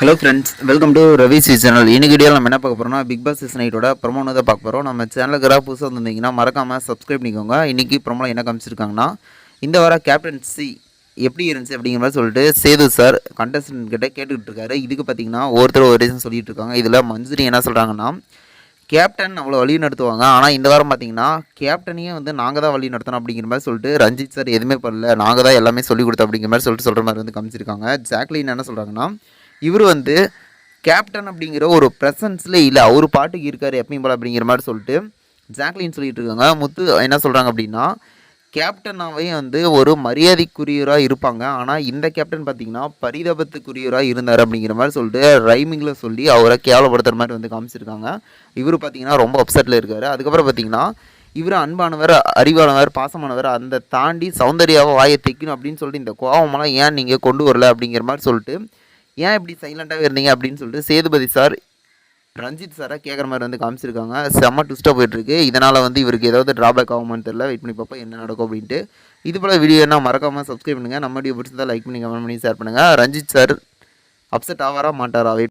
Hello friends, welcome to Ravi channel. இன்னைக்கு வீடியோவில் நம்ம என்ன பார்க்க போகிறோம்னா, பிக் பாஸ் சீசன் 8ஓட ப்ரொமோன்னு தான் பார்க்க போகிறோம். நம்ம சேனலுக்கு யாராவது புதுசாக வந்திருந்தீங்கன்னா மறக்காமல் சப்ஸ்கிரைப் பண்ணிக்கோங்க. இன்றைக்கி ப்ரொமோவில் என்ன காமிச்சிருக்காங்கன்னா, இந்த வாரம் கேப்டன்சி எப்படி இருந்துச்சு அப்படிங்கிற மாதிரி சொல்லிட்டு சேது சார் கண்டஸ்டன்ட் கிட்ட கேட்டுக்கிட்டு இருக்காரு. இதுக்கு பார்த்தீங்கன்னா ஒருத்தர் ஒரு ரீசன் சொல்லிட்டு இருக்காங்க. இதில் மஞ்சுரி என்ன சொல்கிறாங்கன்னா, கேப்டன் அவ்வளோ வழி நடத்துவாங்க, ஆனால் இந்த வாரம் பார்த்தீங்கன்னா கேப்டனையே வந்து நாங்கள் தான் வழி நடத்தணும் அப்படிங்கிற மாதிரி சொல்லிட்டு ரஞ்சித் சார் எதுவுமே பண்ணல, நாங்கள் தான் எல்லாமே சொல்லிக் கொடுத்தோம் அப்படிங்கிற மாதிரி சொல்கிற மாதிரி வந்து காமிச்சிருக்காங்க. ஜாக்லின் என்ன சொல்கிறாங்கன்னா, இவர் வந்து கேப்டன் அப்படிங்கிற ஒரு ப்ரெசன்ஸில் இல்லை, அவர் பாட்டுக்கு இருக்கார் எப்பயும் போல் அப்படிங்கிற மாதிரி சொல்லிட்டு ஜாக்லின் சொல்லிட்டு இருக்காங்க. முத்து என்ன சொல்கிறாங்க அப்படின்னா, கேப்டனாகவே வந்து ஒரு மரியாதைக்குரியவராக இருப்பாங்க, ஆனால் இந்த கேப்டன் பார்த்திங்கன்னா பரிதாபத்துக்குரியவராக இருந்தார் அப்படிங்கிற மாதிரி சொல்லிட்டு ரைமிங்கில் சொல்லி அவரை கேவலப்படுத்துகிற மாதிரி வந்து காமிச்சிருக்காங்க. இவர் பார்த்திங்கன்னா ரொம்ப அப்செட்டில் இருக்கார். அதுக்கப்புறம் பார்த்திங்கன்னா இவர் அன்பானவர், அறிவானவர், பாசமானவர், அந்த தாண்டி சௌந்தர்யாவை வாயை தைக்கணும் அப்படின்னு சொல்லிட்டு இந்த கோவமெல்லாம் ஏன் நீங்கள் கொண்டு வரல அப்படிங்கிற மாதிரி சொல்லிட்டு ஏன் இப்படி சைலண்ட்டாகவே இருந்தீங்க அப்படின்னு சொல்லிட்டு சேதுபதி சார் ரஞ்சித் சாரை கேட்குற மாதிரி வந்து காமிச்சிருக்காங்க. செம்ம ட்விஸ்ட்டாக போயிட்டுருக்கு. இதனால் வந்து இவருக்கு ஏதாவது ட்ராபேக் ஆகுமான்னு தெரியல. வெயிட் பண்ணி பார்ப்போம் என்ன நடக்கும் அப்படின்ட்டு. இது போல் வீடியோ என்ன மறக்காமல் சப்ஸ்கிரைப் பண்ணுங்கள். நம்ம வீடியோ பிடிச்சிருந்தா லைக் பண்ணி கமெண்ட் பண்ணி ஷேர் பண்ணுங்கள். ரஞ்சித் சார் அப்செட் ஆவாரா மாட்டாரா?